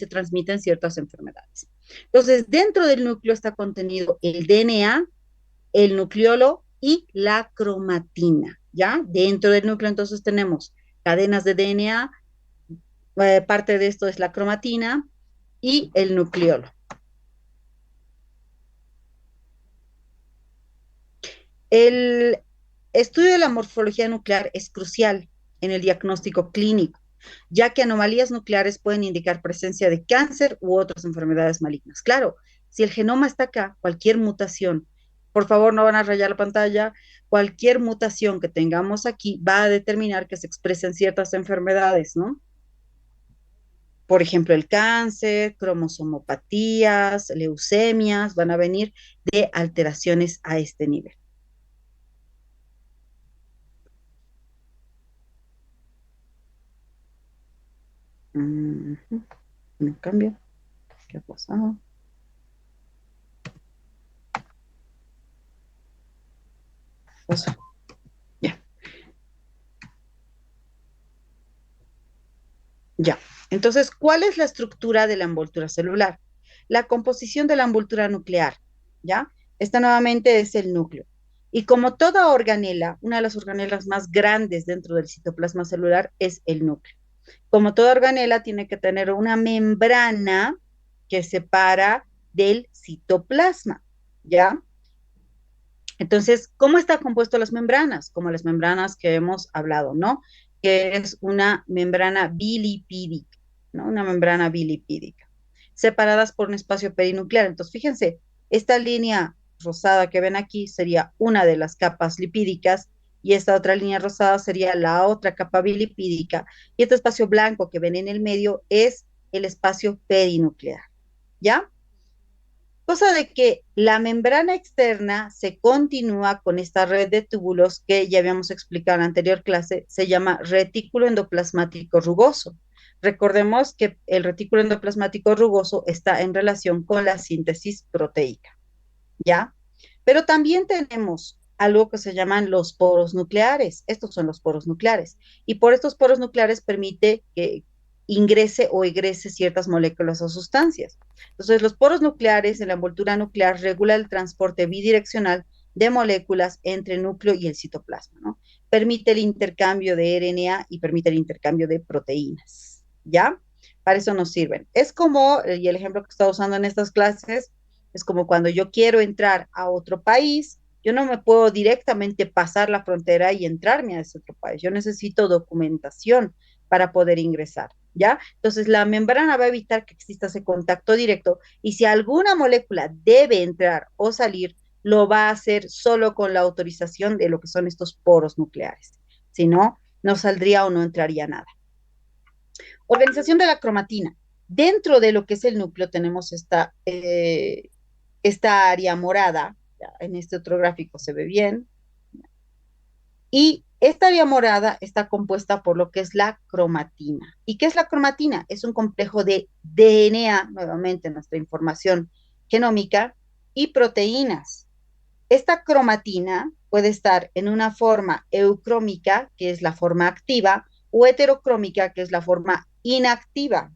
se transmiten ciertas enfermedades. Entonces, dentro del núcleo está contenido el DNA, el nucleolo y la cromatina, ¿ya? Dentro del núcleo entonces tenemos cadenas de DNA, parte de esto es la cromatina y el nucleolo. El estudio de la morfología nuclear es crucial en el diagnóstico clínico, ya que anomalías nucleares pueden indicar presencia de cáncer u otras enfermedades malignas. Claro, si el genoma está acá, cualquier mutación, por favor no van a rayar la pantalla, cualquier mutación que tengamos aquí va a determinar que se expresen ciertas enfermedades, ¿no? Por ejemplo, el cáncer, cromosomopatías, leucemias, van a venir de alteraciones a este nivel. Uh -huh. No cambia. ¿Qué ha pasado? Pues, ya, ya. Entonces, ¿cuál es la estructura de la envoltura celular? La composición de la envoltura nuclear, ¿ya? Esta nuevamente es el núcleo. Y como toda organela, una de las organelas más grandes dentro del citoplasma celular es el núcleo. Como toda organela, tiene que tener una membrana que separa del citoplasma, ¿ya? Entonces, ¿cómo está compuesto las membranas? Como las membranas que hemos hablado, ¿no? Que es una membrana bilipídica, ¿no? Una membrana bilipídica, separadas por un espacio perinuclear. Entonces, fíjense, esta línea rosada que ven aquí sería una de las capas lipídicas y esta otra línea rosada sería la otra capa bilipídica y este espacio blanco que ven en el medio es el espacio perinuclear, ¿ya? Cosa de que la membrana externa se continúa con esta red de túbulos que ya habíamos explicado en la anterior clase, se llama retículo endoplasmático rugoso. Recordemos que el retículo endoplasmático rugoso está en relación con la síntesis proteica, ¿ya? Pero también tenemos algo que se llaman los poros nucleares. Estos son los poros nucleares. Y por estos poros nucleares permite que ingrese o egrese ciertas moléculas o sustancias. Entonces, los poros nucleares en la envoltura nuclear regulan el transporte bidireccional de moléculas entre el núcleo y el citoplasma, ¿no? Permite el intercambio de RNA y permite el intercambio de proteínas, ¿ya? Para eso nos sirven. Es como, y el ejemplo que estoy usando en estas clases, es como cuando yo quiero entrar a otro país, yo no me puedo directamente pasar la frontera y entrarme a ese otro país. Yo necesito documentación para poder ingresar, ¿ya? Entonces, la membrana va a evitar que exista ese contacto directo y si alguna molécula debe entrar o salir, lo va a hacer solo con la autorización de lo que son estos poros nucleares. Si no, no saldría o no entraría nada. Organización de la cromatina. Dentro de lo que es el núcleo tenemos esta área morada, en este otro gráfico se ve bien, y esta área morada está compuesta por lo que es la cromatina. ¿Y qué es la cromatina? Es un complejo de DNA, nuevamente nuestra información genómica, y proteínas. Esta cromatina puede estar en una forma eucrómica, que es la forma activa, o heterocrómica, que es la forma inactiva.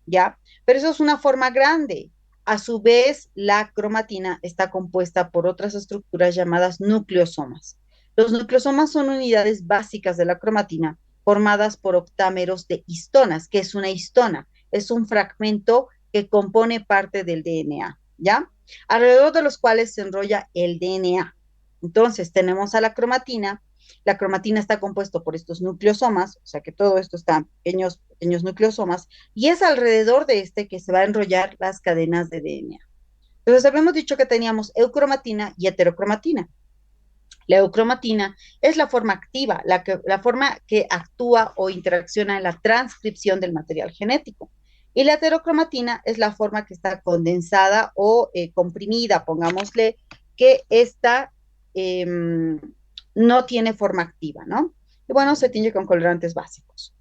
¿Ya? Pero eso es una forma grande. A su vez, la cromatina está compuesta por otras estructuras llamadas nucleosomas. Los nucleosomas son unidades básicas de la cromatina formadas por octámeros de histonas. ¿Qué es una histona? Es un fragmento que compone parte del DNA, ¿ya? Alrededor de los cuales se enrolla el DNA. Entonces, tenemos a la cromatina está compuesto por estos nucleosomas, o sea que todo esto está en pequeños nucleosomas, y es alrededor de este que se va a enrollar las cadenas de DNA. Entonces, habíamos dicho que teníamos eucromatina y heterocromatina. La eucromatina es la forma activa, la forma que actúa o interacciona en la transcripción del material genético. Y la heterocromatina es la forma que está condensada o comprimida, pongámosle, que esta no tiene forma activa, ¿no? Y bueno, se tiñe con colorantes básicos.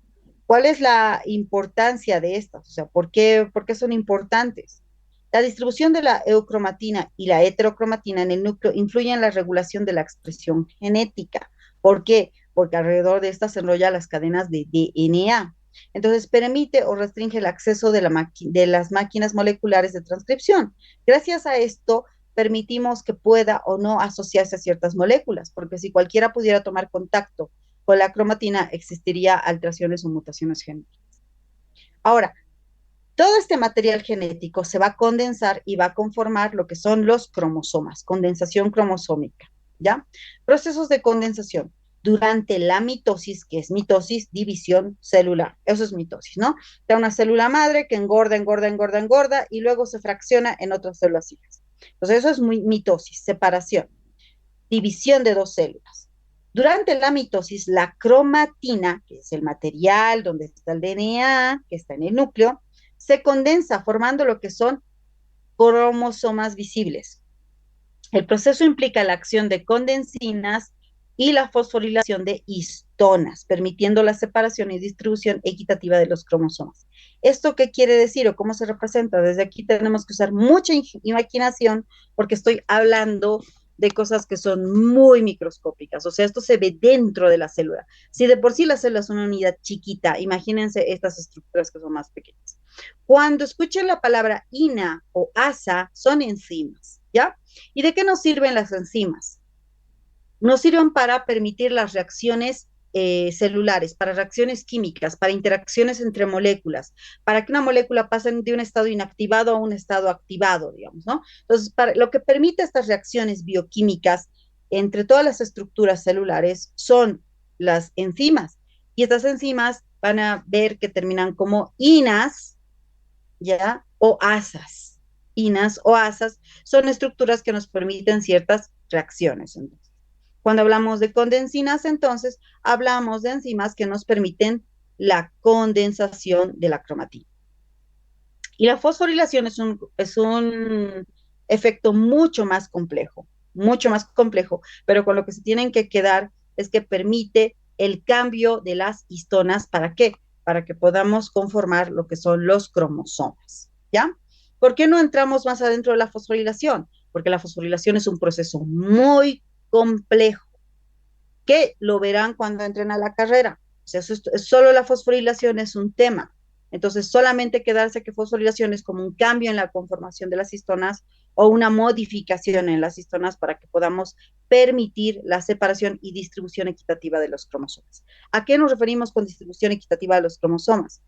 ¿Cuál es la importancia de estas? O sea, por qué son importantes? La distribución de la eucromatina y la heterocromatina en el núcleo influye en la regulación de la expresión genética. ¿Por qué? Porque alrededor de estas se enrollan las cadenas de DNA. Entonces, permite o restringe el acceso de las máquinas moleculares de transcripción. Gracias a esto, permitimos que pueda o no asociarse a ciertas moléculas, porque si cualquiera pudiera tomar contacto con la cromatina, existiría alteraciones o mutaciones genéticas. Ahora, todo este material genético se va a condensar y va a conformar lo que son los cromosomas, condensación cromosómica, ¿ya? Procesos de condensación durante la mitosis, que es mitosis, división celular. Eso es mitosis, ¿no? Está una célula madre que engorda, engorda, engorda, engorda y luego se fracciona en otras células hijas. Entonces, eso es mitosis, separación, división de dos células. Durante la mitosis, la cromatina, que es el material donde está el DNA, que está en el núcleo, se condensa formando lo que son cromosomas visibles. El proceso implica la acción de condensinas y la fosforilación de histonas, permitiendo la separación y distribución equitativa de los cromosomas. ¿Esto qué quiere decir o cómo se representa? Desde aquí tenemos que usar mucha imaginación porque estoy hablando de cosas que son muy microscópicas, o sea, esto se ve dentro de la célula. Si de por sí la célula es una unidad chiquita, imagínense estas estructuras que son más pequeñas. Cuando escuchen la palabra INA o ASA, son enzimas, ¿ya? ¿Y de qué nos sirven las enzimas? Nos sirven para permitir las reacciones celulares, para reacciones químicas, para interacciones entre moléculas, para que una molécula pase de un estado inactivado a un estado activado, digamos, ¿no? Entonces, lo que permite estas reacciones bioquímicas entre todas las estructuras celulares son las enzimas. Y estas enzimas van a ver que terminan como inas, ¿ya? O asas. Inas o asas son estructuras que nos permiten ciertas reacciones. Entonces, cuando hablamos de condensinas, entonces hablamos de enzimas que nos permiten la condensación de la cromatina. Y la fosforilación es un efecto mucho más complejo, pero con lo que se tienen que quedar es que permite el cambio de las histonas. ¿Para qué? Para que podamos conformar lo que son los cromosomas, ¿ya? ¿Por qué no entramos más adentro de la fosforilación? Porque la fosforilación es un proceso muy complejo, que lo verán cuando entren a la carrera. O sea, solo la fosforilación es un tema. Entonces, solamente quedarse que fosforilación es como un cambio en la conformación de las histonas o una modificación en las histonas para que podamos permitir la separación y distribución equitativa de los cromosomas. ¿A qué nos referimos con distribución equitativa de los cromosomas?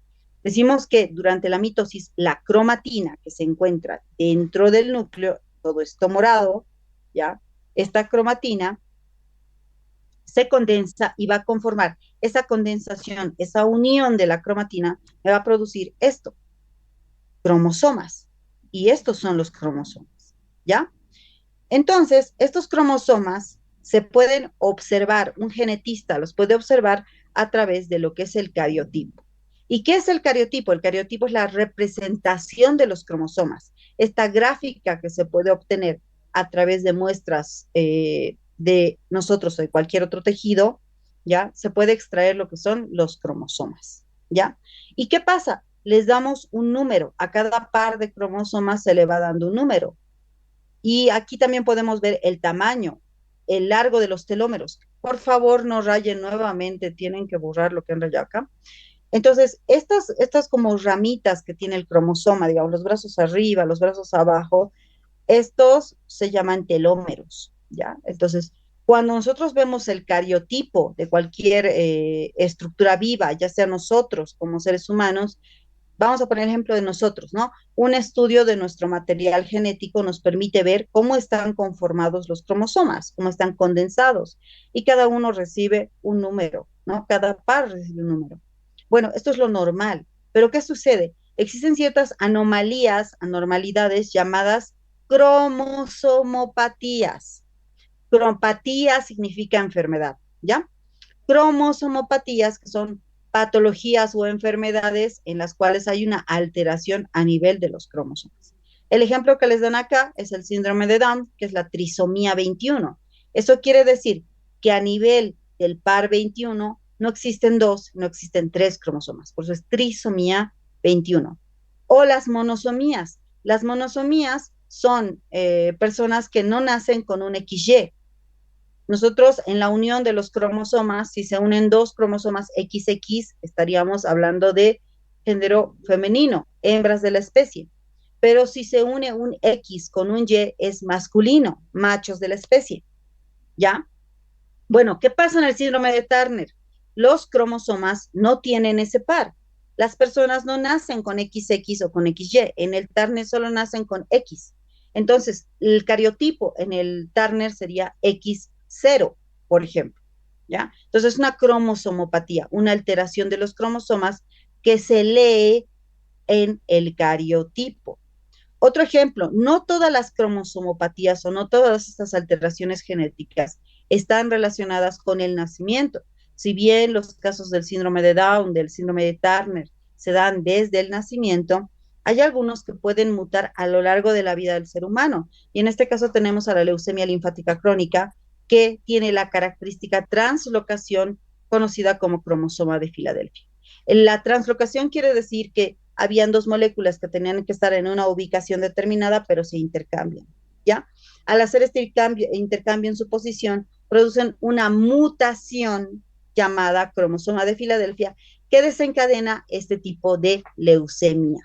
Decimos que durante la mitosis, la cromatina que se encuentra dentro del núcleo, todo esto morado, ¿ya? Esta cromatina se condensa y va a conformar esa condensación, esa unión de la cromatina, me va a producir esto, cromosomas. Y estos son los cromosomas, ¿ya? Entonces, estos cromosomas se pueden observar, un genetista los puede observar a través de lo que es el cariotipo. ¿Y qué es el cariotipo? El cariotipo es la representación de los cromosomas. Esta gráfica que se puede obtener a través de muestras de nosotros o de cualquier otro tejido, ¿ya? Se puede extraer lo que son los cromosomas, ¿ya? ¿Y qué pasa? Les damos un número. A cada par de cromosomas se le va dando un número. Y aquí también podemos ver el tamaño, el largo de los telómeros. Por favor, no rayen nuevamente, tienen que borrar lo que han rayado acá. Entonces, estas como ramitas que tiene el cromosoma, digamos, los brazos arriba, los brazos abajo, estos se llaman telómeros, ¿ya? Entonces, cuando nosotros vemos el cariotipo de cualquier estructura viva, ya sea nosotros como seres humanos, vamos a poner el ejemplo de nosotros, ¿no? Un estudio de nuestro material genético nos permite ver cómo están conformados los cromosomas, cómo están condensados, y cada uno recibe un número, ¿no? Cada par recibe un número. Bueno, esto es lo normal, pero ¿qué sucede? Existen ciertas anomalías, anormalidades llamadas cromosomopatías. Cromopatía significa enfermedad, ¿ya? Cromosomopatías, que son patologías o enfermedades en las cuales hay una alteración a nivel de los cromosomas. El ejemplo que les dan acá es el síndrome de Down, que es la trisomía 21. Eso quiere decir que a nivel del par 21 no existen dos, no existen tres cromosomas, por eso es trisomía 21. O las monosomías. Las monosomías son personas que no nacen con un XY, Nosotros en la unión de los cromosomas, si se unen dos cromosomas XX, estaríamos hablando de género femenino, hembras de la especie. Pero si se une un X con un Y, es masculino, machos de la especie. ¿Ya? Bueno, ¿qué pasa en el síndrome de Turner? Los cromosomas no tienen ese par. Las personas no nacen con XX o con XY. En el Turner solo nacen con X. Entonces, el cariotipo en el Turner sería X0, por ejemplo. ¿Ya? Entonces, es una cromosomopatía, una alteración de los cromosomas que se lee en el cariotipo. Otro ejemplo, no todas las cromosomopatías o no todas estas alteraciones genéticas están relacionadas con el nacimiento. Si bien los casos del síndrome de Down, del síndrome de Turner, se dan desde el nacimiento, hay algunos que pueden mutar a lo largo de la vida del ser humano. Y en este caso tenemos a la leucemia linfática crónica, que tiene la característica translocación conocida como cromosoma de Filadelfia. La translocación quiere decir que habían dos moléculas que tenían que estar en una ubicación determinada, pero se intercambian, ¿ya? Al hacer este intercambio en su posición, producen una mutación llamada cromosoma de Filadelfia que desencadena este tipo de leucemia.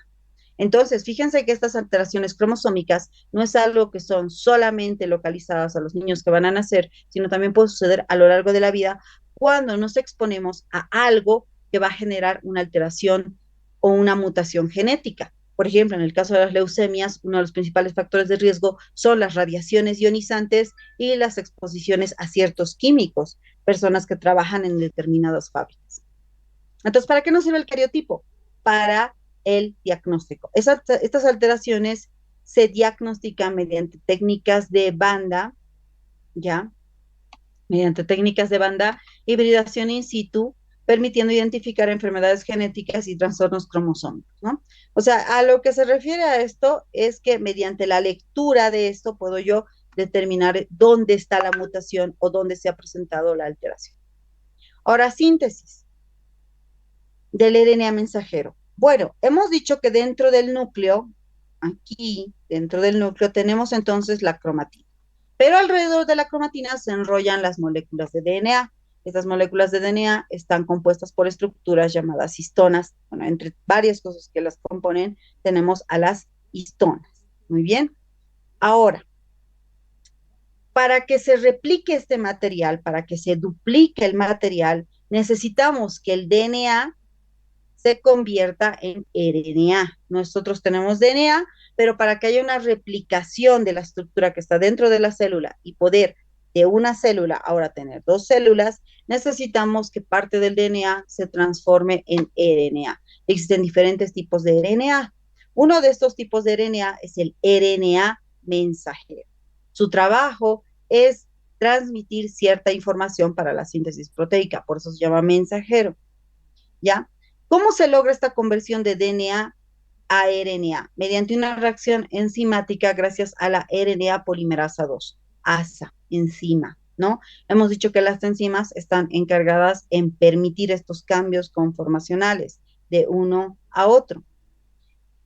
Entonces, fíjense que estas alteraciones cromosómicas no es algo que son solamente localizadas a los niños que van a nacer, sino también puede suceder a lo largo de la vida cuando nos exponemos a algo que va a generar una alteración o una mutación genética. Por ejemplo, en el caso de las leucemias, uno de los principales factores de riesgo son las radiaciones ionizantes y las exposiciones a ciertos químicos, personas que trabajan en determinadas fábricas. Entonces, ¿para qué nos sirve el cariotipo? Para el diagnóstico. Estas alteraciones se diagnostican mediante técnicas de banda, ¿ya? Mediante técnicas de banda, hibridación in situ, permitiendo identificar enfermedades genéticas y trastornos cromosómicos, ¿no? O sea, a lo que se refiere a esto es que mediante la lectura de esto puedo yo determinar dónde está la mutación o dónde se ha presentado la alteración. Ahora, síntesis del RNA mensajero. Bueno, hemos dicho que dentro del núcleo, aquí, dentro del núcleo, tenemos entonces la cromatina. Pero alrededor de la cromatina se enrollan las moléculas de DNA. Estas moléculas de DNA están compuestas por estructuras llamadas histonas. Bueno, entre varias cosas que las componen, tenemos a las histonas. Muy bien. Ahora, para que se replique este material, para que se duplique el material, necesitamos que el DNA se convierta en RNA. Nosotros tenemos DNA, pero para que haya una replicación de la estructura que está dentro de la célula y poder de una célula ahora tener dos células, necesitamos que parte del DNA se transforme en RNA. Existen diferentes tipos de RNA. Uno de estos tipos de RNA es el RNA mensajero. Su trabajo es transmitir cierta información para la síntesis proteica, por eso se llama mensajero. ¿Ya? ¿Cómo se logra esta conversión de DNA a RNA? Mediante una reacción enzimática gracias a la RNA polimerasa 2, ASA, enzima, ¿no? Hemos dicho que las enzimas están encargadas en permitir estos cambios conformacionales de uno a otro,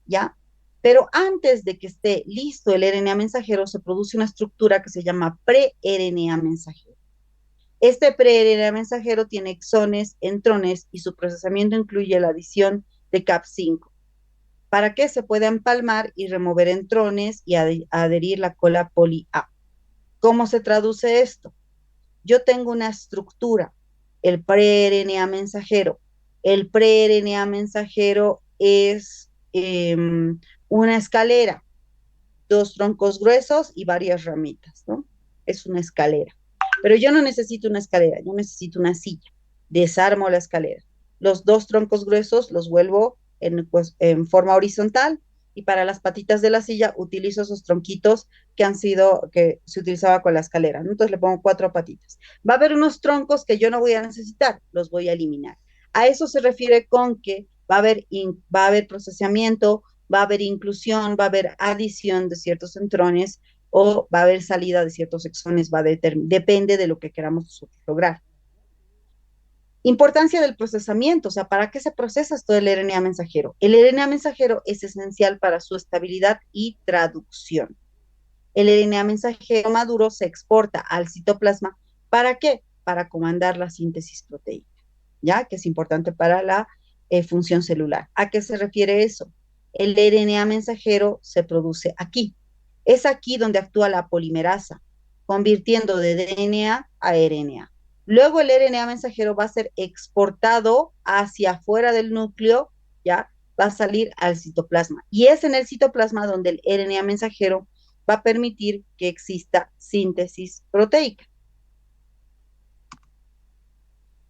¿ya? Pero antes de que esté listo el RNA mensajero, se produce una estructura que se llama pre-RNA mensajero. Este pre-RNA mensajero tiene exones, entrones y su procesamiento incluye la adición de Cap5 para que se pueda empalmar y remover entrones y adherir la cola poli A. ¿Cómo se traduce esto? Yo tengo una estructura, el pre-RNA mensajero. El pre-RNA mensajero es una escalera, dos troncos gruesos y varias ramitas, ¿no? Es una escalera. Pero yo no necesito una escalera, yo necesito una silla. Desarmo la escalera. Los dos troncos gruesos los vuelvo en forma horizontal y para las patitas de la silla utilizo esos tronquitos que se utilizaba con la escalera, ¿no? Entonces le pongo cuatro patitas. Va a haber unos troncos que yo no voy a necesitar, los voy a eliminar. A eso se refiere con que va a haber procesamiento, va a haber inclusión, va a haber adición de ciertos entrones o va a haber salida de ciertos exones, depende de lo que queramos lograr. Importancia del procesamiento, o sea, ¿para qué se procesa todo el RNA mensajero? El RNA mensajero es esencial para su estabilidad y traducción. El RNA mensajero maduro se exporta al citoplasma ¿Para qué? Para comandar la síntesis proteica, ¿ya? Que es importante para la función celular. ¿A qué se refiere eso? El RNA mensajero se produce aquí. Es aquí donde actúa la polimerasa, convirtiendo de DNA a RNA. Luego el RNA mensajero va a ser exportado hacia afuera del núcleo, ¿ya? Va a salir al citoplasma. Y es en el citoplasma donde el RNA mensajero va a permitir que exista síntesis proteica.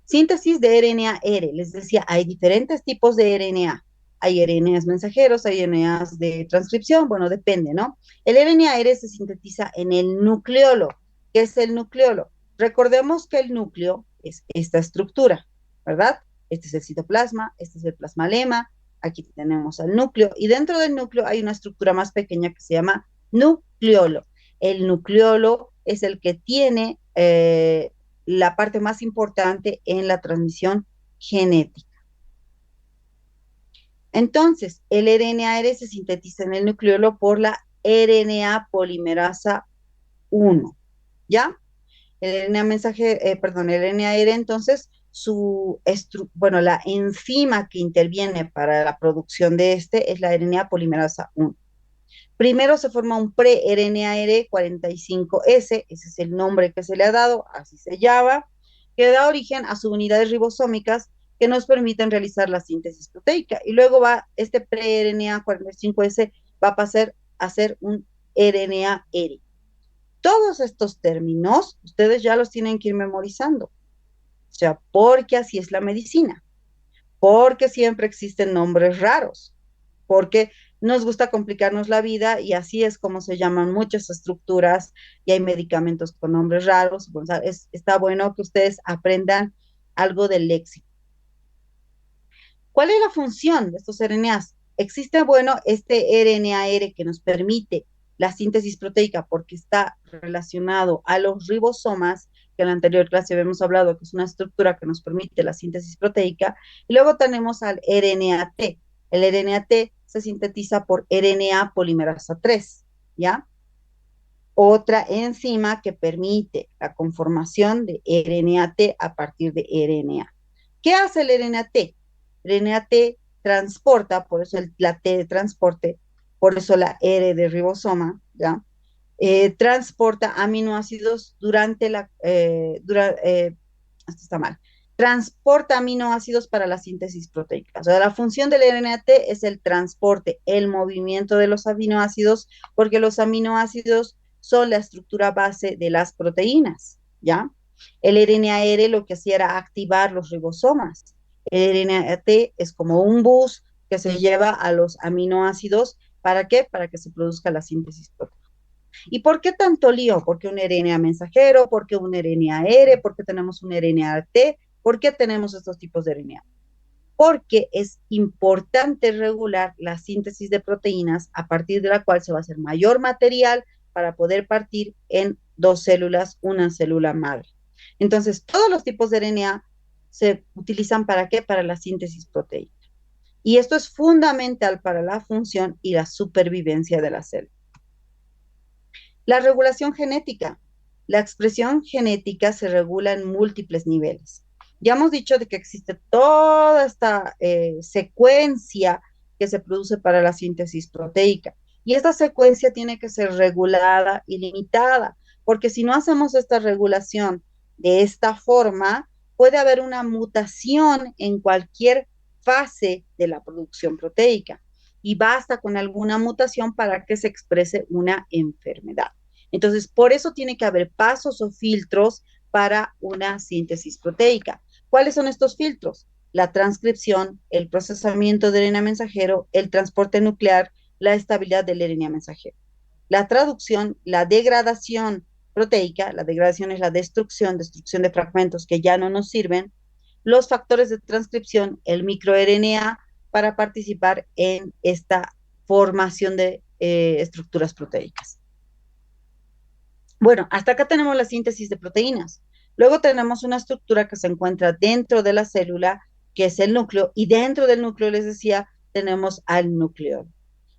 Síntesis de RNA-R. Les decía, hay diferentes tipos de RNA. Hay RNAs mensajeros, hay RNAs de transcripción, bueno, depende, ¿no? El RNA-R se sintetiza en el nucleolo. ¿Qué es el nucleolo? Recordemos que el núcleo es esta estructura, ¿verdad? Este es el citoplasma, este es el plasmalema, aquí tenemos al núcleo, y dentro del núcleo hay una estructura más pequeña que se llama nucleolo. El nucleolo es el que tiene la parte más importante en la transmisión genética. Entonces, el RNA-R se sintetiza en el nucleolo por la RNA polimerasa 1, ¿ya? El RNA mensaje, el RNA-R, entonces, bueno, la enzima que interviene para la producción de este es la RNA polimerasa 1. Primero se forma un pre-RNA-R 45S, ese es el nombre que se le ha dado, así se llama, que da origen a subunidades ribosómicas que nos permiten realizar la síntesis proteica. Y luego va este pre-RNA 45S va a pasar a ser un RNA-R. Todos estos términos ustedes ya los tienen que ir memorizando, o sea, porque así es la medicina, porque siempre existen nombres raros, porque nos gusta complicarnos la vida y así es como se llaman muchas estructuras y hay medicamentos con nombres raros. Bueno, está bueno que ustedes aprendan algo del léxico. ¿Cuál es la función de estos RNAs? Existe, bueno, este RNA-R que nos permite la síntesis proteica porque está relacionado a los ribosomas, que en la anterior clase habíamos hablado que es una estructura que nos permite la síntesis proteica, y luego tenemos al RNA-T. El RNA-T se sintetiza por RNA polimerasa 3, ¿ya? Otra enzima que permite la conformación de RNA-T a partir de RNA. ¿Qué hace el RNA-T? El RNA-T transporta, por eso la T de transporte, por eso la R de ribosoma, ¿ya? Transporta aminoácidos durante esto está mal, transporta aminoácidos para la síntesis proteica. O sea, la función del RNA-T es el transporte, el movimiento de los aminoácidos, porque los aminoácidos son la estructura base de las proteínas, ¿ya? El RNA-R lo que hacía era activar los ribosomas. El RNA-T es como un bus que se lleva a los aminoácidos. ¿Para qué? Para que se produzca la síntesis proteica. ¿Y por qué tanto lío? ¿Por qué un RNA mensajero? ¿Por qué un RNA-R? ¿Por qué tenemos un RNA-T? ¿Por qué tenemos estos tipos de RNA? Porque es importante regular la síntesis de proteínas a partir de la cual se va a hacer mayor material para poder partir en dos células, una célula madre. Entonces, todos los tipos de RNA se utilizan ¿para qué? Para la síntesis proteica. Y esto es fundamental para la función y la supervivencia de la célula. La regulación genética. La expresión genética se regula en múltiples niveles. Ya hemos dicho de que existe toda esta secuencia que se produce para la síntesis proteica. Y esta secuencia tiene que ser regulada y limitada, porque si no hacemos esta regulación de esta forma, puede haber una mutación en cualquier fase de la producción proteica y basta con alguna mutación para que se exprese una enfermedad. Entonces, por eso tiene que haber pasos o filtros para una síntesis proteica. ¿Cuáles son estos filtros? La transcripción, el procesamiento del RNA mensajero, el transporte nuclear, la estabilidad del RNA mensajero. La traducción, la degradación proteica, la degradación es la destrucción de fragmentos que ya no nos sirven, los factores de transcripción, el microRNA, para participar en esta formación de estructuras proteicas. Bueno, hasta acá tenemos la síntesis de proteínas. Luego tenemos una estructura que se encuentra dentro de la célula, que es el núcleo, y dentro del núcleo, les decía, tenemos al nucleolo.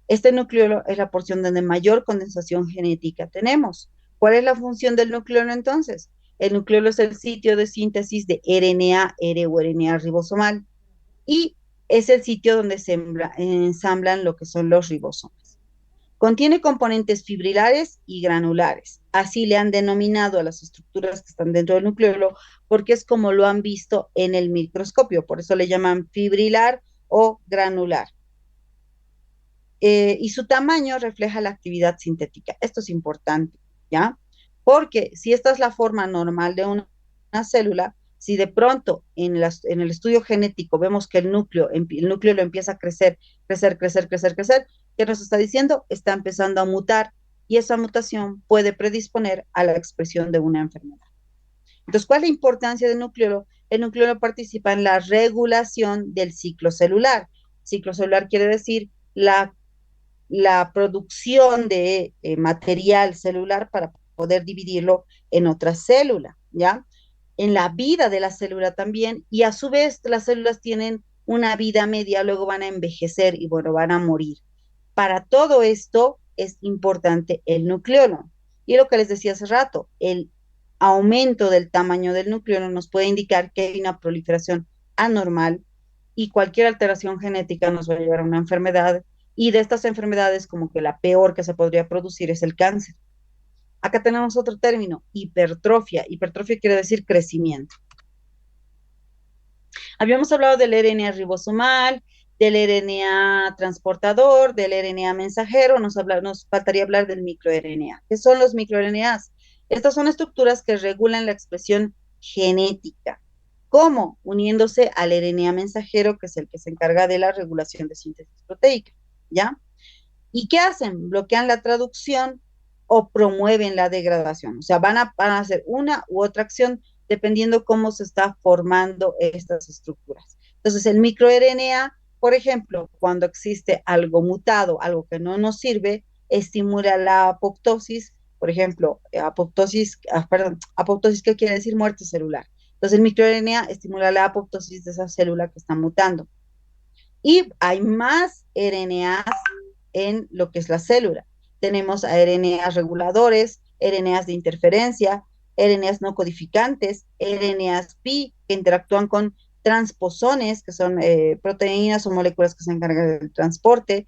Este nucleolo es la porción donde mayor condensación genética tenemos. ¿Cuál es la función del nucleolo entonces? El nucleolo es el sitio de síntesis de RNA, R o RNA ribosomal, y es el sitio donde se ensamblan lo que son los ribosomas. Contiene componentes fibrilares y granulares. Así le han denominado a las estructuras que están dentro del nucleolo porque es como lo han visto en el microscopio. Por eso le llaman fibrilar o granular. Y su tamaño refleja la actividad sintética. Esto es importante, ¿ya? Porque si esta es la forma normal de una célula, si de pronto en el estudio genético vemos que el núcleo lo empieza a crecer, crecer, crecer, crecer, crecer, ¿qué nos está diciendo? Está empezando a mutar y esa mutación puede predisponer a la expresión de una enfermedad. Entonces, ¿cuál es la importancia del nucleolo? El nucleolo participa en la regulación del ciclo celular. Ciclo celular quiere decir la producción de material celular para poder dividirlo en otra célula, ¿ya? En la vida de la célula también, y a su vez las células tienen una vida media, luego van a envejecer y bueno, van a morir. Para todo esto es importante el nucleolo. Y lo que les decía hace rato, el aumento del tamaño del nucleolo nos puede indicar que hay una proliferación anormal y cualquier alteración genética nos va a llevar a una enfermedad y de estas enfermedades como que la peor que se podría producir es el cáncer. Acá tenemos otro término, hipertrofia. Hipertrofia quiere decir crecimiento. Habíamos hablado del RNA ribosomal, del RNA transportador, del RNA mensajero, nos faltaría hablar del microRNA. ¿Qué son los microRNAs? Estas son estructuras que regulan la expresión genética. ¿Cómo? Uniéndose al RNA mensajero, que es el que se encarga de la regulación de síntesis proteica, ¿ya? ¿Y qué hacen? Bloquean la traducción o promueven la degradación. O sea, van a hacer una u otra acción dependiendo cómo se está formando estas estructuras. Entonces, el microRNA, por ejemplo, cuando existe algo mutado, algo que no nos sirve, estimula la apoptosis, por ejemplo, apoptosis, ¿qué quiere decir? Muerte celular. Entonces, el microRNA estimula la apoptosis de esa célula que está mutando. Y hay más RNAs en lo que es la célula. Tenemos a RNAs reguladores, RNAs de interferencia, RNAs no codificantes, RNAs pi, que interactúan con transposones, que son proteínas o moléculas que se encargan del transporte,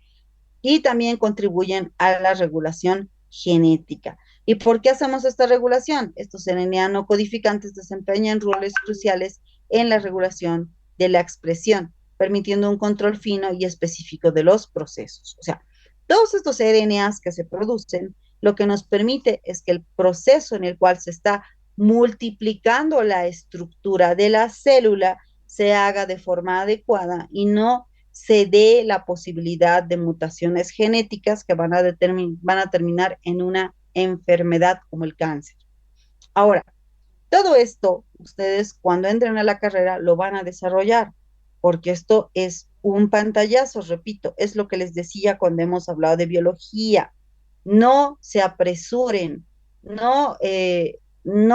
y también contribuyen a la regulación genética. ¿Y por qué hacemos esta regulación? Estos RNA no codificantes desempeñan roles cruciales en la regulación de la expresión, permitiendo un control fino y específico de los procesos. O sea, todos estos RNAs que se producen, lo que nos permite es que el proceso en el cual se está multiplicando la estructura de la célula se haga de forma adecuada y no se dé la posibilidad de mutaciones genéticas que van a terminar en una enfermedad como el cáncer. Ahora, todo esto, ustedes cuando entren a la carrera lo van a desarrollar, porque esto es un pantallazo, repito, es lo que les decía cuando hemos hablado de biología. No se apresuren, no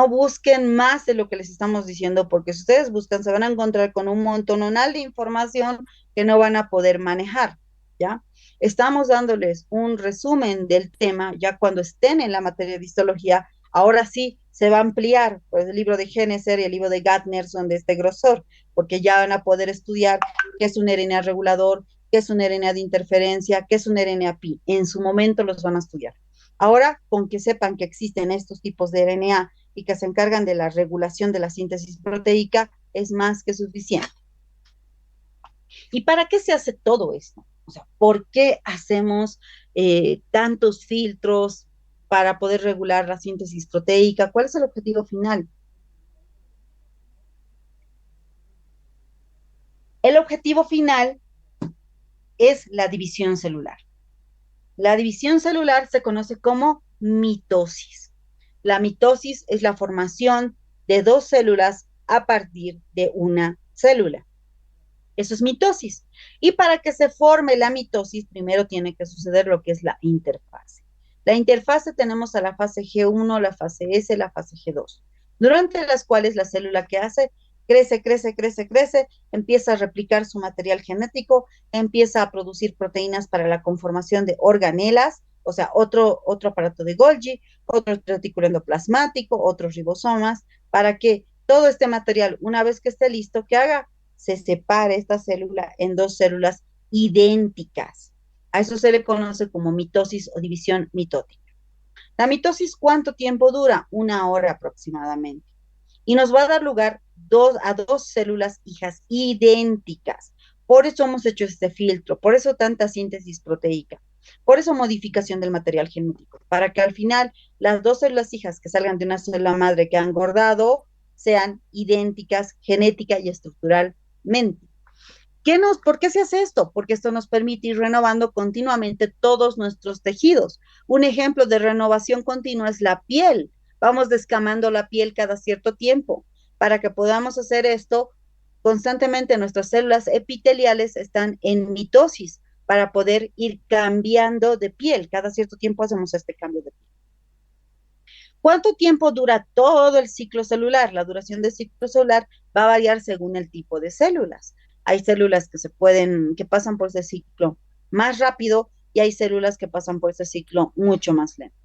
busquen más de lo que les estamos diciendo, porque si ustedes buscan, se van a encontrar con un montonal de información que no van a poder manejar, ¿ya? Estamos dándoles un resumen del tema, ya cuando estén en la materia de histología, ahora sí se va a ampliar, pues el libro de Géneser y el libro de Gardner son de este grosor, porque ya van a poder estudiar qué es un RNA regulador, qué es un RNA de interferencia, qué es un RNA pi. En su momento los van a estudiar. Ahora, con que sepan que existen estos tipos de RNA y que se encargan de la regulación de la síntesis proteica, es más que suficiente. ¿Y para qué se hace todo esto? O sea, ¿por qué hacemos tantos filtros para poder regular la síntesis proteica? ¿Cuál es el objetivo final? El objetivo final es la división celular. La división celular se conoce como mitosis. La mitosis es la formación de dos células a partir de una célula. Eso es mitosis. Y para que se forme la mitosis, primero tiene que suceder lo que es la interfase. La interfase tenemos a la fase G1, la fase S, la fase G2, durante las cuales la célula que hace crece, crece, crece, crece, empieza a replicar su material genético, empieza a producir proteínas para la conformación de organelas, o sea, otro aparato de Golgi, otro retículo endoplasmático, otros ribosomas, para que todo este material, una vez que esté listo, ¿qué haga? Se separe esta célula en dos células idénticas. A eso se le conoce como mitosis o división mitótica. La mitosis, ¿cuánto tiempo dura? 1 hora aproximadamente. Y nos va a dar lugar a dos células hijas idénticas. Por eso hemos hecho este filtro, por eso tanta síntesis proteica, por eso modificación del material genético, para que al final las dos células hijas que salgan de una célula madre que han engordado sean idénticas genética y estructuralmente. ¿Por qué se hace esto? Porque esto nos permite ir renovando continuamente todos nuestros tejidos. Un ejemplo de renovación continua es la piel. Vamos descamando la piel cada cierto tiempo. Para que podamos hacer esto, constantemente nuestras células epiteliales están en mitosis para poder ir cambiando de piel. Cada cierto tiempo hacemos este cambio de piel. ¿Cuánto tiempo dura todo el ciclo celular? La duración del ciclo celular va a variar según el tipo de células. Hay células que pasan por ese ciclo más rápido y hay células que pasan por ese ciclo mucho más lento.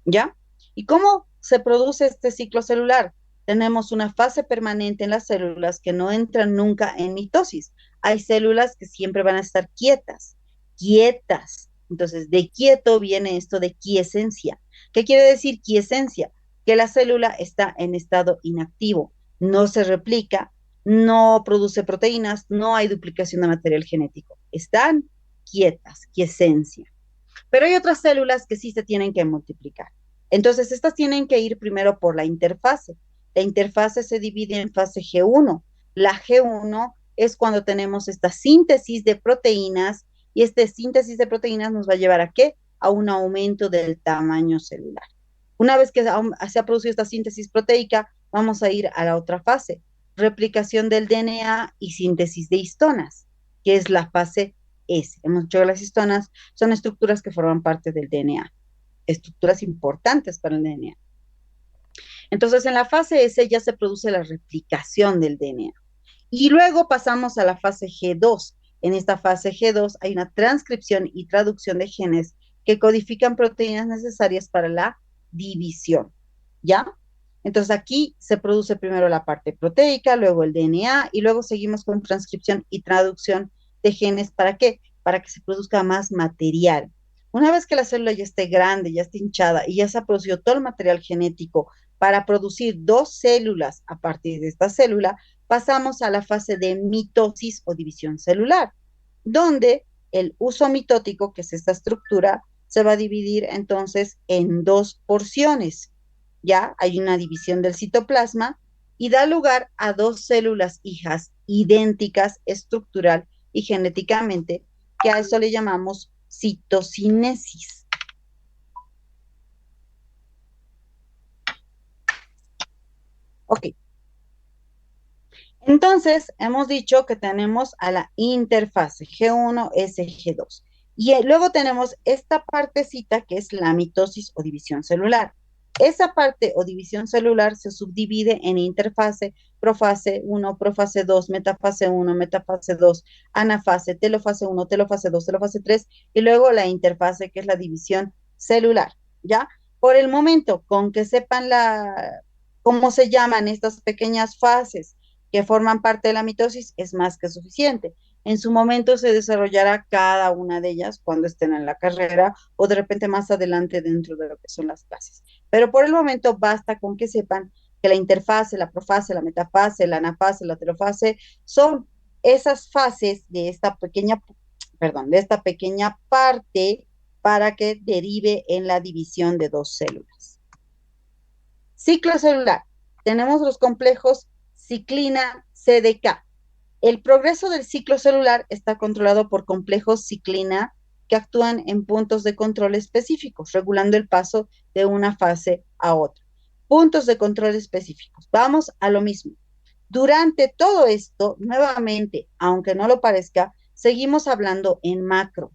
¿Ya? ¿Y cómo se produce este ciclo celular? Tenemos una fase permanente en las células que no entran nunca en mitosis. Hay células que siempre van a estar quietas, quietas. Entonces, de quieto viene esto de quiescencia. ¿Qué quiere decir quiescencia? Que la célula está en estado inactivo, no se replica, no produce proteínas, no hay duplicación de material genético. Están quietas, quiescencia. Pero hay otras células que sí se tienen que multiplicar. Entonces, estas tienen que ir primero por la interfase. La interfase se divide en fase G1. La G1 es cuando tenemos esta síntesis de proteínas y esta síntesis de proteínas nos va a llevar a qué? A un aumento del tamaño celular. Una vez que se ha producido esta síntesis proteica, vamos a ir a la otra fase, replicación del DNA y síntesis de histonas, que es la fase S. Hemos dicho que las histonas son estructuras que forman parte del DNA, estructuras importantes para el DNA. Entonces, en la fase S ya se produce la replicación del DNA. Y luego pasamos a la fase G2. En esta fase G2 hay una transcripción y traducción de genes que codifican proteínas necesarias para la división. ¿Ya? Entonces aquí se produce primero la parte proteica, luego el DNA y luego seguimos con transcripción y traducción de genes. ¿Para qué? Para que se produzca más material. Una vez que la célula ya esté grande, ya esté hinchada y ya se ha producido todo el material genético para producir dos células a partir de esta célula, pasamos a la fase de mitosis o división celular, donde el uso mitótico, que es esta estructura, se va a dividir entonces en dos porciones. Ya hay una división del citoplasma y da lugar a dos células hijas idénticas estructural y genéticamente, que a eso le llamamos citocinesis. Ok, entonces, hemos dicho que tenemos a la interfase G1, S, G2. Y luego tenemos esta partecita que es la mitosis o división celular. Esa parte o división celular se subdivide en interfase, profase 1, profase 2, metafase 1, metafase 2, anafase, telofase 1, telofase 2, telofase 3 y luego la interfase que es la división celular. ¿Ya? Por el momento, con que sepan cómo se llaman estas pequeñas fases que forman parte de la mitosis es más que suficiente. En su momento se desarrollará cada una de ellas cuando estén en la carrera o de repente más adelante dentro de lo que son las clases. Pero por el momento basta con que sepan que la interfase, la profase, la metafase, la anafase, la telofase son esas fases de de esta pequeña parte para que derive en la división de dos células. Ciclo celular. Tenemos los complejos ciclina CDK. El progreso del ciclo celular está controlado por complejos ciclina que actúan en puntos de control específicos, regulando el paso de una fase a otra. Puntos de control específicos. Vamos a lo mismo. Durante todo esto, nuevamente, aunque no lo parezca, seguimos hablando en macro.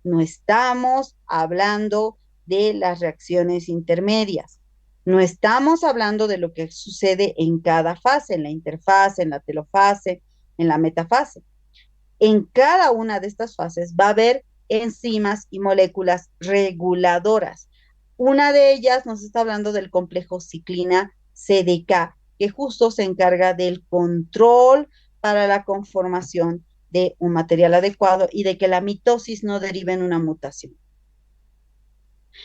No estamos hablando de las reacciones intermedias. No estamos hablando de lo que sucede en cada fase, en la interfase, en la telofase, en la metafase. En cada una de estas fases va a haber enzimas y moléculas reguladoras. Una de ellas nos está hablando del complejo ciclina CDK, que justo se encarga del control para la conformación de un material adecuado y de que la mitosis no derive en una mutación.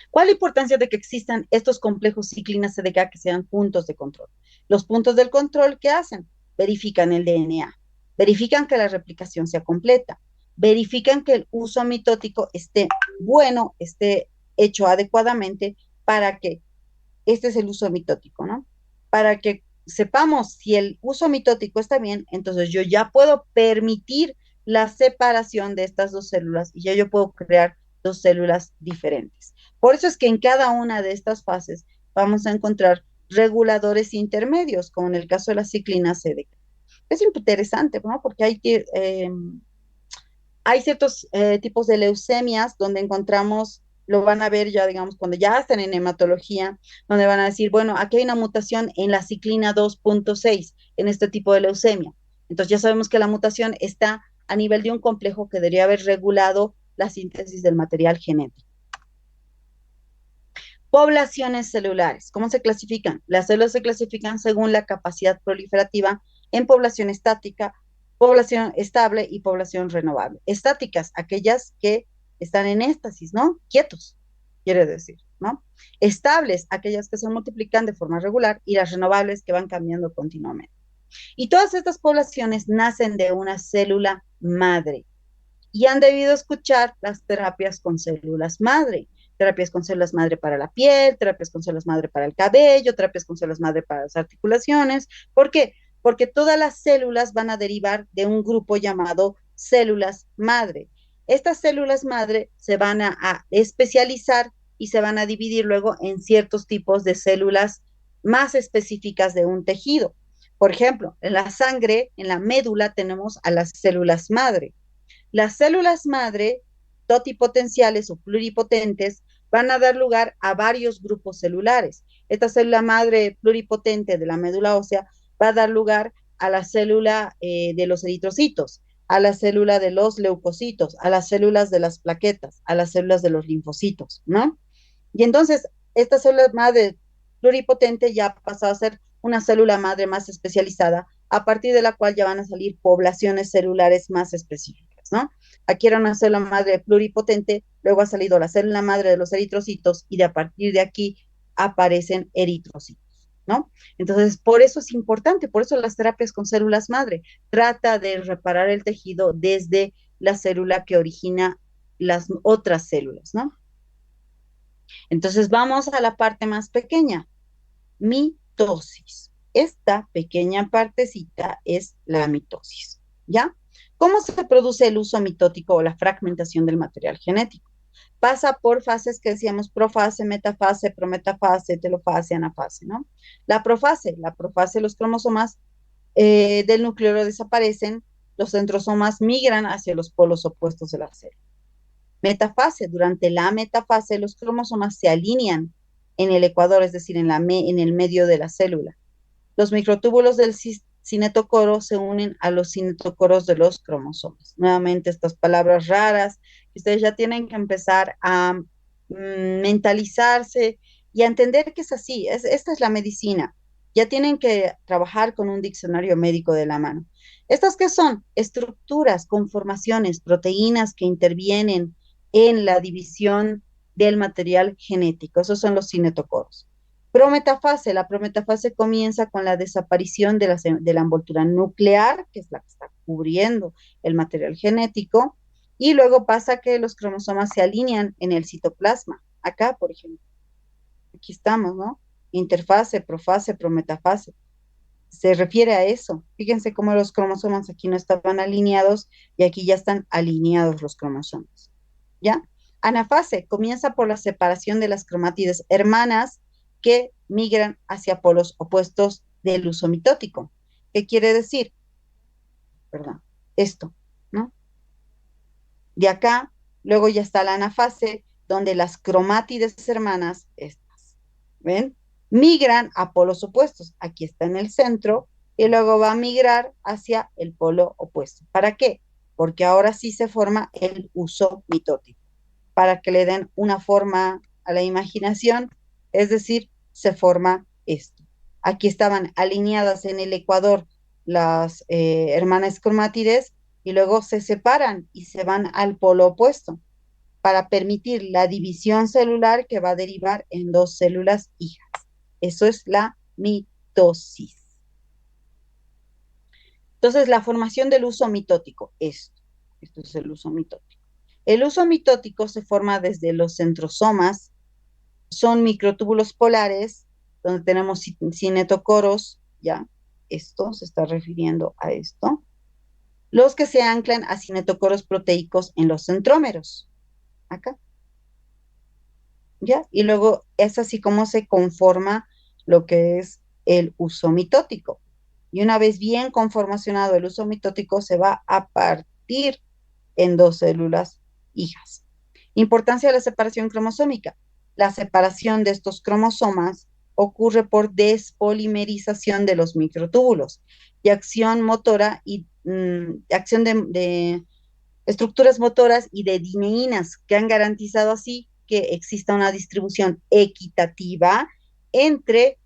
¿Cuál es la importancia de que existan estos complejos ciclina CDK que sean puntos de control? Los puntos del control, ¿qué hacen? Verifican el DNA, verifican que la replicación sea completa, verifican que el uso mitótico esté bueno, esté hecho adecuadamente para que este es el uso mitótico, ¿no? Para que sepamos si el uso mitótico está bien, entonces yo ya puedo permitir la separación de estas dos células y ya yo puedo crear dos células diferentes. Por eso es que en cada una de estas fases vamos a encontrar reguladores intermedios, como en el caso de la ciclina CDK. Es interesante, ¿no? Porque hay ciertos tipos de leucemias donde encontramos, lo van a ver ya, digamos, cuando ya están en hematología, donde van a decir, bueno, aquí hay una mutación en la ciclina 2.6 en este tipo de leucemia. Entonces ya sabemos que la mutación está a nivel de un complejo que debería haber regulado la síntesis del material genético. Poblaciones celulares. ¿Cómo se clasifican? Las células se clasifican según la capacidad proliferativa en población estática, población estable y población renovable. Estáticas, aquellas que están en éstasis, ¿no? Quietos, quiere decir, ¿no? Estables, aquellas que se multiplican de forma regular y las renovables que van cambiando continuamente. Y todas estas poblaciones nacen de una célula madre y han debido escuchar las terapias con células madre, terapias con células madre para la piel, terapias con células madre para el cabello, terapias con células madre para las articulaciones. ¿Por qué? Porque todas las células van a derivar de un grupo llamado células madre. Estas células madre se van a especializar y se van a dividir luego en ciertos tipos de células más específicas de un tejido. Por ejemplo, en la sangre, en la médula, tenemos a las células madre. Las células madre, totipotenciales o pluripotentes, van a dar lugar a varios grupos celulares. Esta célula madre pluripotente de la médula ósea va a dar lugar a la célula de los eritrocitos, a la célula de los leucocitos, a las células de las plaquetas, a las células de los linfocitos, ¿no? Y entonces, esta célula madre pluripotente ya ha pasado a ser una célula madre más especializada, a partir de la cual ya van a salir poblaciones celulares más específicas, ¿no? Aquí era una célula madre pluripotente, luego ha salido la célula madre de los eritrocitos y de a partir de aquí aparecen eritrocitos, ¿no? Entonces, por eso es importante, por eso las terapias con células madre, trata de reparar el tejido desde la célula que origina las otras células, ¿no? Entonces vamos a la parte más pequeña, mitosis. Esta pequeña partecita es la mitosis, ¿ya? ¿Cómo se produce el uso mitótico o la fragmentación del material genético? Pasa por fases que decíamos profase, metafase, prometafase, telofase, anafase, ¿no? La profase, los cromosomas del núcleo desaparecen, los centrosomas migran hacia los polos opuestos de la célula. Metafase, durante la metafase los cromosomas se alinean en el ecuador, es decir, en el medio de la célula. Los microtúbulos del cinetocoro se unen a los cinetocoros de los cromosomas. Nuevamente estas palabras raras que ustedes ya tienen que empezar a mentalizarse y a entender que es así, esta es la medicina. Ya tienen que trabajar con un diccionario médico de la mano. ¿Estas qué son? Estructuras, conformaciones, proteínas que intervienen en la división del material genético. Esos son los cinetocoros. Prometafase, la prometafase comienza con la desaparición de la envoltura nuclear, que es la que está cubriendo el material genético, y luego pasa que los cromosomas se alinean en el citoplasma. Acá, por ejemplo, aquí estamos, ¿no? Interfase, profase, prometafase. Se refiere a eso. Fíjense cómo los cromosomas aquí no estaban alineados y aquí ya están alineados los cromosomas. ¿Ya? Anafase comienza por la separación de las cromátides hermanas que migran hacia polos opuestos del uso mitótico. ¿Qué quiere decir? Perdón, esto, ¿no? De acá, luego ya está la anafase, donde las cromátides hermanas, estas, ¿ven? Migran a polos opuestos. Aquí está en el centro y luego va a migrar hacia el polo opuesto. ¿Para qué? Porque ahora sí se forma el uso mitótico, para que le den una forma a la imaginación, es decir, se forma esto. Aquí estaban alineadas en el ecuador las hermanas cromátides y luego se separan y se van al polo opuesto para permitir la división celular que va a derivar en dos células hijas. Eso es la mitosis. Entonces, la formación del uso mitótico, esto es el uso mitótico. El uso mitótico se forma desde los centrosomas, son microtúbulos polares, donde tenemos cinetocoros, ya, esto se está refiriendo a esto, los que se anclan a cinetocoros proteicos en los centrómeros, acá, ya, y luego es así como se conforma lo que es el uso mitótico. Y una vez bien conformacionado el uso mitótico, se va a partir en dos células hijas. Importancia de la separación cromosómica. La separación de estos cromosomas ocurre por despolimerización de los microtúbulos y acción motora y acción de estructuras motoras y de dineínas que han garantizado así que exista una distribución equitativa entre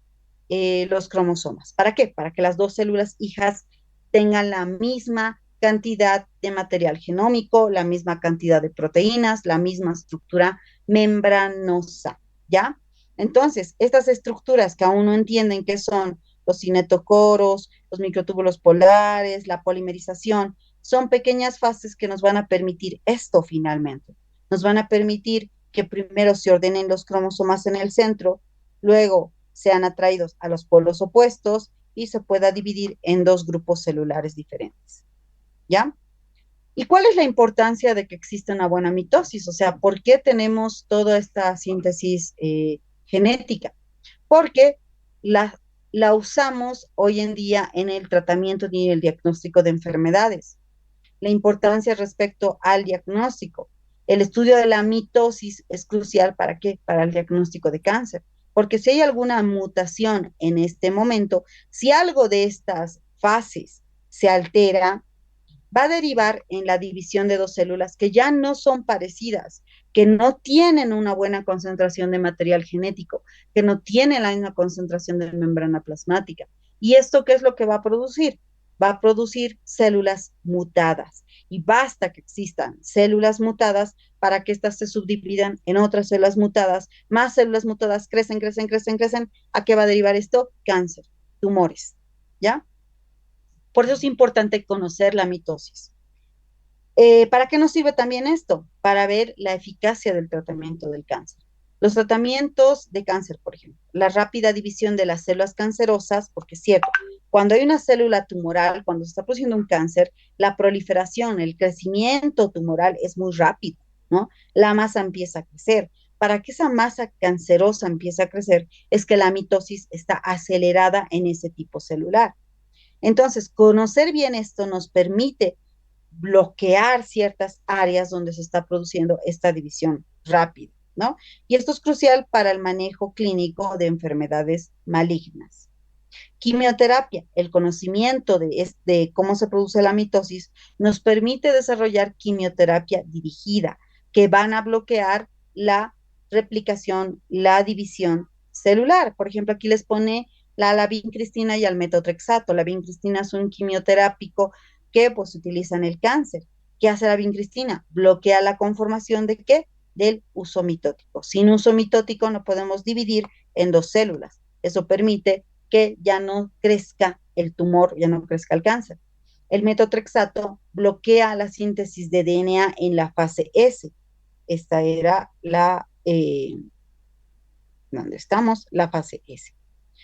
los cromosomas. ¿Para qué? Para que las dos células hijas tengan la misma cantidad de material genómico, la misma cantidad de proteínas, la misma estructura membranosa, ¿ya? Entonces, estas estructuras que aún no entienden qué son los cinetocoros, los microtúbulos polares, la polimerización, son pequeñas fases que nos van a permitir esto finalmente. Nos van a permitir que primero se ordenen los cromosomas en el centro, luego sean atraídos a los polos opuestos y se pueda dividir en dos grupos celulares diferentes. ¿Ya? ¿Y cuál es la importancia de que exista una buena mitosis? O sea, ¿por qué tenemos toda esta síntesis genética? Porque la usamos hoy en día en el tratamiento y el diagnóstico de enfermedades. La importancia respecto al diagnóstico. El estudio de la mitosis es crucial ¿para qué? Para el diagnóstico de cáncer. Porque si hay alguna mutación en este momento, si algo de estas fases se altera, va a derivar en la división de dos células que ya no son parecidas, que no tienen una buena concentración de material genético, que no tienen la misma concentración de membrana plasmática. ¿Y esto qué es lo que va a producir? Va a producir células mutadas. Y basta que existan células mutadas para que éstas se subdividan en otras células mutadas. Más células mutadas crecen, crecen, crecen, crecen. ¿A qué va a derivar esto? Cáncer, tumores. ¿Ya? Por eso es importante conocer la mitosis. ¿Para qué nos sirve también esto? Para ver la eficacia del tratamiento del cáncer. Los tratamientos de cáncer, por ejemplo, la rápida división de las células cancerosas, porque es cierto, cuando hay una célula tumoral, cuando se está produciendo un cáncer, la proliferación, el crecimiento tumoral es muy rápido, ¿no? La masa empieza a crecer. Para que esa masa cancerosa empiece a crecer, es que la mitosis está acelerada en ese tipo celular. Entonces, conocer bien esto nos permite bloquear ciertas áreas donde se está produciendo esta división rápida, ¿no? Y esto es crucial para el manejo clínico de enfermedades malignas. Quimioterapia, el conocimiento de cómo se produce la mitosis, nos permite desarrollar quimioterapia dirigida, que van a bloquear la replicación, la división celular. Por ejemplo, aquí les pone la vincristina y el metotrexato. La vincristina es un quimioterápico que pues utiliza en el cáncer. ¿Qué hace la vincristina? Bloquea la conformación de qué? Del uso mitótico. Sin uso mitótico no podemos dividir en dos células. Eso permite que ya no crezca el tumor, ya no crezca el cáncer. El metotrexato bloquea la síntesis de DNA en la fase S. Esta era ¿dónde estamos? La fase S.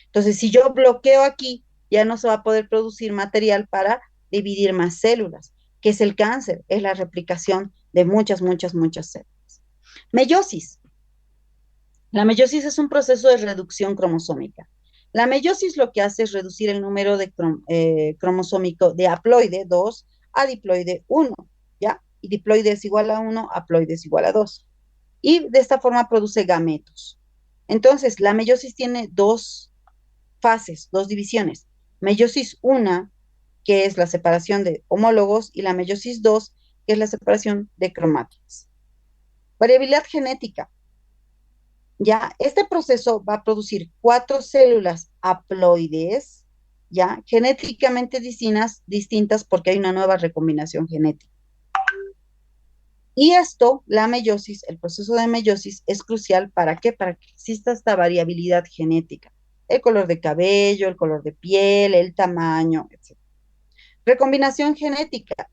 Entonces, si yo bloqueo aquí, ya no se va a poder producir material para dividir más células, que es el cáncer, es la replicación de muchas, muchas, muchas células. Meiosis. La meiosis es un proceso de reducción cromosómica. La meiosis lo que hace es reducir el número de cromosómico de haploide 2 a diploide 1, ¿ya? Y diploide es igual a 1, haploide es igual a 2. Y de esta forma produce gametos. Entonces, la meiosis tiene dos fases, dos divisiones. Meiosis 1, que es la separación de homólogos, y la meiosis 2, que es la separación de cromátidos. Variabilidad genética. ¿ya? Este proceso va a producir cuatro células haploides, ¿ya? Genéticamente distintas porque hay una nueva recombinación genética. Y esto, la meiosis, el proceso de meiosis, es crucial ¿para qué? Para que exista esta variabilidad genética. El color de cabello, el color de piel, el tamaño, etc. Recombinación genética.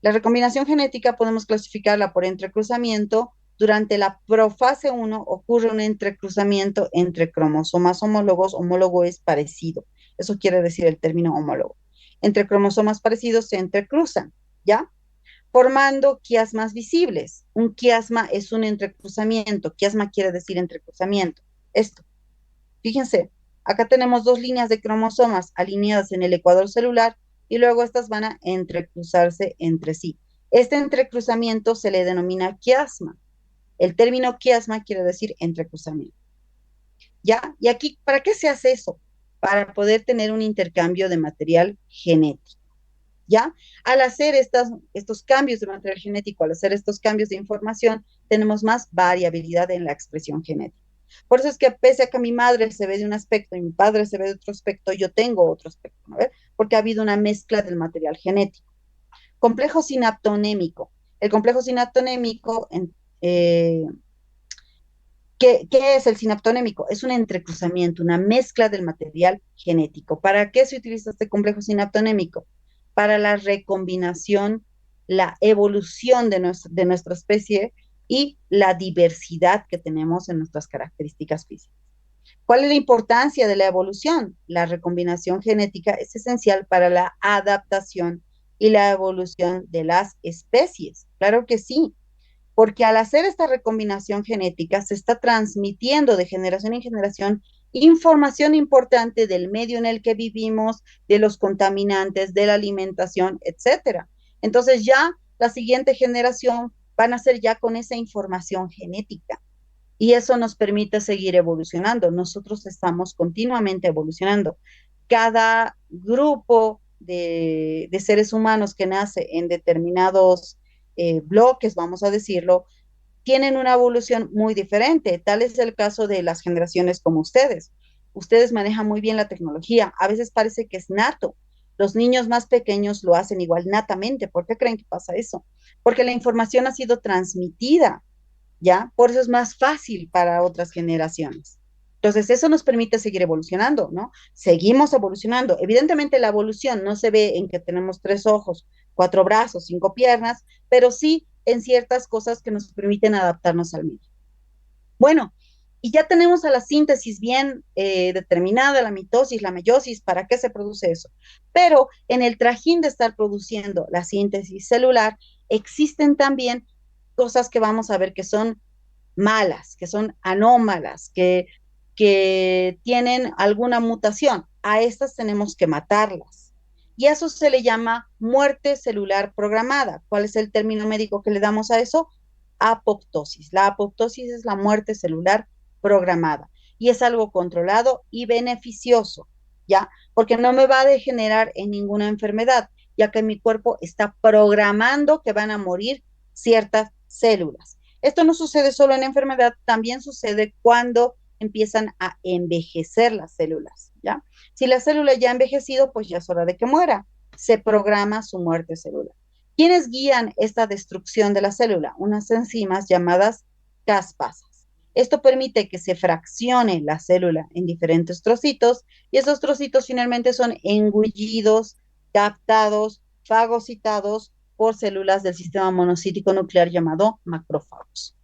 La recombinación genética podemos clasificarla por entrecruzamiento. Durante la profase 1 ocurre un entrecruzamiento entre cromosomas homólogos. Homólogo es parecido. Eso quiere decir el término homólogo. Entre cromosomas parecidos se entrecruzan, ¿ya? Formando quiasmas visibles. Un quiasma es un entrecruzamiento. Quiasma quiere decir entrecruzamiento. Esto, fíjense, acá tenemos dos líneas de cromosomas alineadas en el ecuador celular y luego estas van a entrecruzarse entre sí. Este entrecruzamiento se le denomina quiasma. El término quiasma quiere decir entrecruzamiento. ¿Ya? Y aquí, ¿para qué se hace eso? Para poder tener un intercambio de material genético. ¿Ya? Al hacer estos cambios de material genético, al hacer estos cambios de información, tenemos más variabilidad en la expresión genética. Por eso es que pese a que mi madre se ve de un aspecto y mi padre se ve de otro aspecto, yo tengo otro aspecto, ¿no? Porque ha habido una mezcla del material genético. Complejo sinaptonémico. El complejo sinaptonémico, ¿qué es el sinaptonémico? Es un entrecruzamiento, una mezcla del material genético. ¿Para qué se utiliza este complejo sinaptonémico? Para la recombinación, la evolución de nuestra especie y la diversidad que tenemos en nuestras características físicas. ¿Cuál es la importancia de la evolución? La recombinación genética es esencial para la adaptación y la evolución de las especies. Claro que sí, porque al hacer esta recombinación genética se está transmitiendo de generación en generación información importante del medio en el que vivimos, de los contaminantes, de la alimentación, etcétera. Entonces ya la siguiente generación van a ser ya con esa información genética y eso nos permite seguir evolucionando. Nosotros estamos continuamente evolucionando. Cada grupo de seres humanos que nace en determinados bloques, vamos a decirlo, tienen una evolución muy diferente. Tal es el caso de las generaciones como ustedes. Ustedes manejan muy bien la tecnología. A veces parece que es nato. Los niños más pequeños lo hacen igual natamente. ¿Por qué creen que pasa eso? Porque la información ha sido transmitida, ¿ya? Por eso es más fácil para otras generaciones. Entonces, eso nos permite seguir evolucionando, ¿no? Seguimos evolucionando. Evidentemente, la evolución no se ve en que tenemos tres ojos, cuatro brazos, cinco piernas, pero sí en ciertas cosas que nos permiten adaptarnos al medio. Bueno, y ya tenemos a la síntesis bien determinada, la mitosis, la meiosis, ¿para qué se produce eso? Pero en el trajín de estar produciendo la síntesis celular, existen también cosas que vamos a ver que son malas, que son anómalas, que tienen alguna mutación. A estas tenemos que matarlas. Y a eso se le llama muerte celular programada. ¿Cuál es el término médico que le damos a eso? Apoptosis. La apoptosis es la muerte celular programada y es algo controlado y beneficioso, ¿ya? Porque no me va a degenerar en ninguna enfermedad, ya que mi cuerpo está programando que van a morir ciertas células. Esto no sucede solo en enfermedad, también sucede cuando empiezan a envejecer las células, ¿ya? Si la célula ya ha envejecido, pues ya es hora de que muera. Se programa su muerte celular. ¿Quiénes guían esta destrucción de la célula? Unas enzimas llamadas caspasas. Esto permite que se fraccione la célula en diferentes trocitos y esos trocitos finalmente son engullidos, captados, fagocitados por células del sistema monocítico nuclear llamado macrófagos.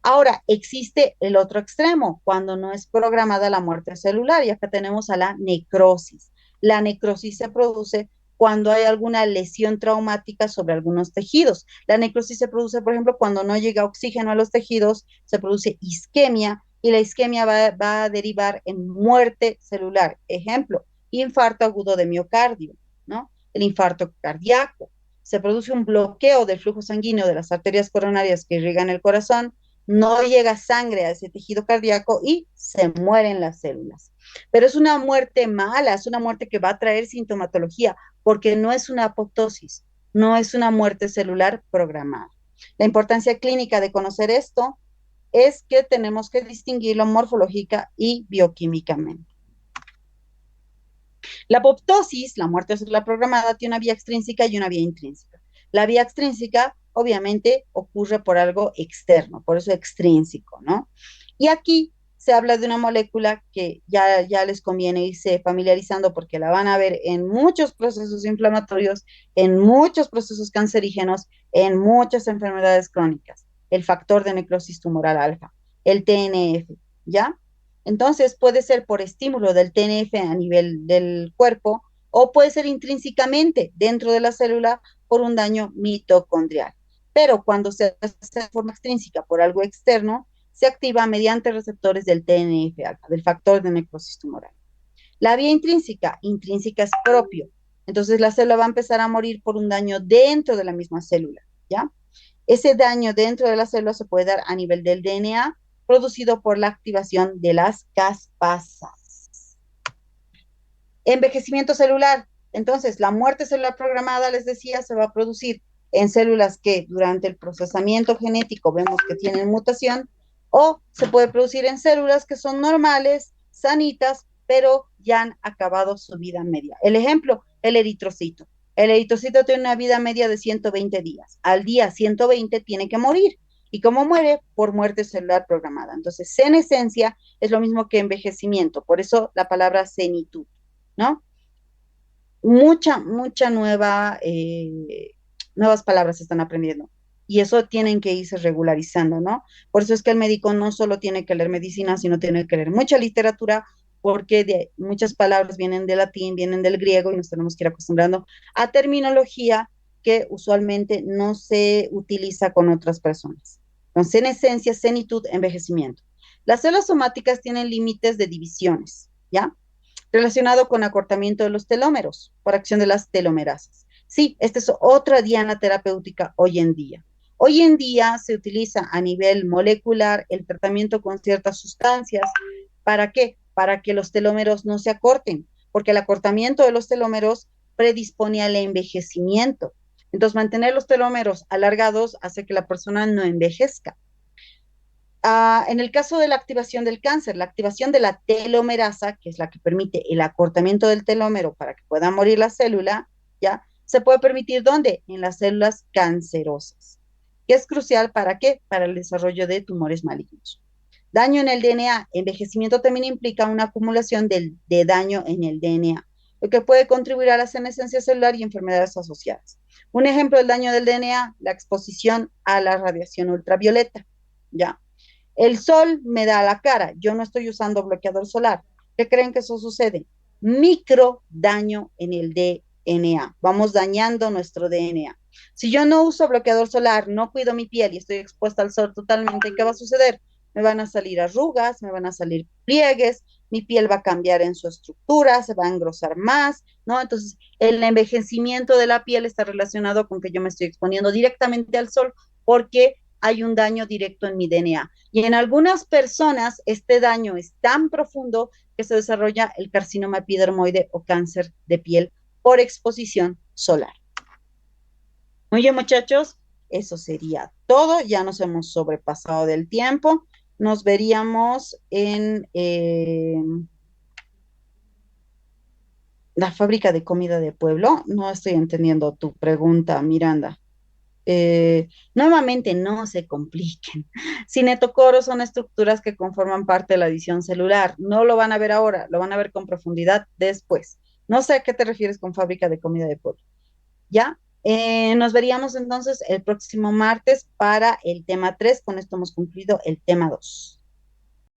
Ahora, existe el otro extremo, cuando no es programada la muerte celular, y acá tenemos a la necrosis. La necrosis se produce cuando hay alguna lesión traumática sobre algunos tejidos. La necrosis se produce, por ejemplo, cuando no llega oxígeno a los tejidos, se produce isquemia y la isquemia va a derivar en muerte celular. Ejemplo, infarto agudo de miocardio, ¿no? El infarto cardíaco. Se produce un bloqueo del flujo sanguíneo de las arterias coronarias que irrigan el corazón, no llega sangre a ese tejido cardíaco y se mueren las células. Pero es una muerte mala, es una muerte que va a traer sintomatología, porque no es una apoptosis, no es una muerte celular programada. La importancia clínica de conocer esto es que tenemos que distinguirlo morfológica y bioquímicamente. La apoptosis, la muerte celular programada, tiene una vía extrínseca y una vía intrínseca. La vía extrínseca, obviamente, ocurre por algo externo, por eso extrínseco, ¿no? Y aquí se habla de una molécula que ya les conviene irse familiarizando porque la van a ver en muchos procesos inflamatorios, en muchos procesos cancerígenos, en muchas enfermedades crónicas. El factor de necrosis tumoral alfa, el TNF, ¿ya? Entonces puede ser por estímulo del TNF a nivel del cuerpo o puede ser intrínsecamente dentro de la célula por un daño mitocondrial. Pero cuando se hace de forma extrínseca por algo externo, se activa mediante receptores del TNF alfa, del factor de necrosis tumoral. La vía intrínseca es propio. Entonces la célula va a empezar a morir por un daño dentro de la misma célula, ¿ya? Ese daño dentro de la célula se puede dar a nivel del DNA producido por la activación de las caspasas. Envejecimiento celular. Entonces, la muerte celular programada, les decía, se va a producir en células que durante el procesamiento genético vemos que tienen mutación o se puede producir en células que son normales, sanitas, pero ya han acabado su vida media. El ejemplo, el eritrocito. El eritrocito tiene una vida media de 120 días. Al día 120 tiene que morir. ¿Y cómo muere? Por muerte celular programada. Entonces, senescencia es lo mismo que envejecimiento. Por eso la palabra senitud, ¿no? Mucha nuevas palabras se están aprendiendo. Y eso tienen que irse regularizando, ¿no? Por eso es que el médico no solo tiene que leer medicina, sino tiene que leer mucha literatura, porque muchas palabras vienen del latín, vienen del griego, y nos tenemos que ir acostumbrando a terminología que usualmente no se utiliza con otras personas. Entonces, en esencia, senitud, envejecimiento. Las células somáticas tienen límites de divisiones, ¿ya? Relacionado con acortamiento de los telómeros por acción de las telomerasas. Sí, esta es otra diana terapéutica hoy en día. Hoy en día se utiliza a nivel molecular el tratamiento con ciertas sustancias. ¿Para qué? Para que los telómeros no se acorten, porque el acortamiento de los telómeros predispone al envejecimiento. Entonces, mantener los telómeros alargados hace que la persona no envejezca. En el caso de la activación del cáncer, la activación de la telomerasa, que es la que permite el acortamiento del telómero para que pueda morir la célula, ¿ya? Se puede permitir ¿dónde? En las células cancerosas, que es crucial ¿para qué? Para el desarrollo de tumores malignos. Daño en el DNA. Envejecimiento también implica una acumulación de daño en el DNA, lo que puede contribuir a la senescencia celular y enfermedades asociadas. Un ejemplo del daño del DNA, la exposición a la radiación ultravioleta, ¿ya? El sol me da la cara, yo no estoy usando bloqueador solar. ¿Qué creen que eso sucede? Micro daño en el DNA. Vamos dañando nuestro DNA. Si yo no uso bloqueador solar, no cuido mi piel y estoy expuesta al sol totalmente, ¿qué va a suceder? Me van a salir arrugas, me van a salir pliegues, mi piel va a cambiar en su estructura, se va a engrosar más, ¿no? Entonces, el envejecimiento de la piel está relacionado con que yo me estoy exponiendo directamente al sol porque hay un daño directo en mi DNA. Y en algunas personas este daño es tan profundo que se desarrolla el carcinoma epidermoide o cáncer de piel por exposición solar. Muy bien, muchachos, eso sería todo. Ya nos hemos sobrepasado del tiempo. Nos veríamos en la fábrica de comida de pueblo. No estoy entendiendo tu pregunta, Miranda. Nuevamente no se compliquen. Cinetocoros son estructuras que conforman parte de la adición celular. No lo van a ver ahora, lo van a ver con profundidad después. No sé a qué te refieres con fábrica de comida de pueblo. ¿Ya? Nos veríamos entonces el próximo martes para el tema 3. Con esto hemos concluido el tema 2.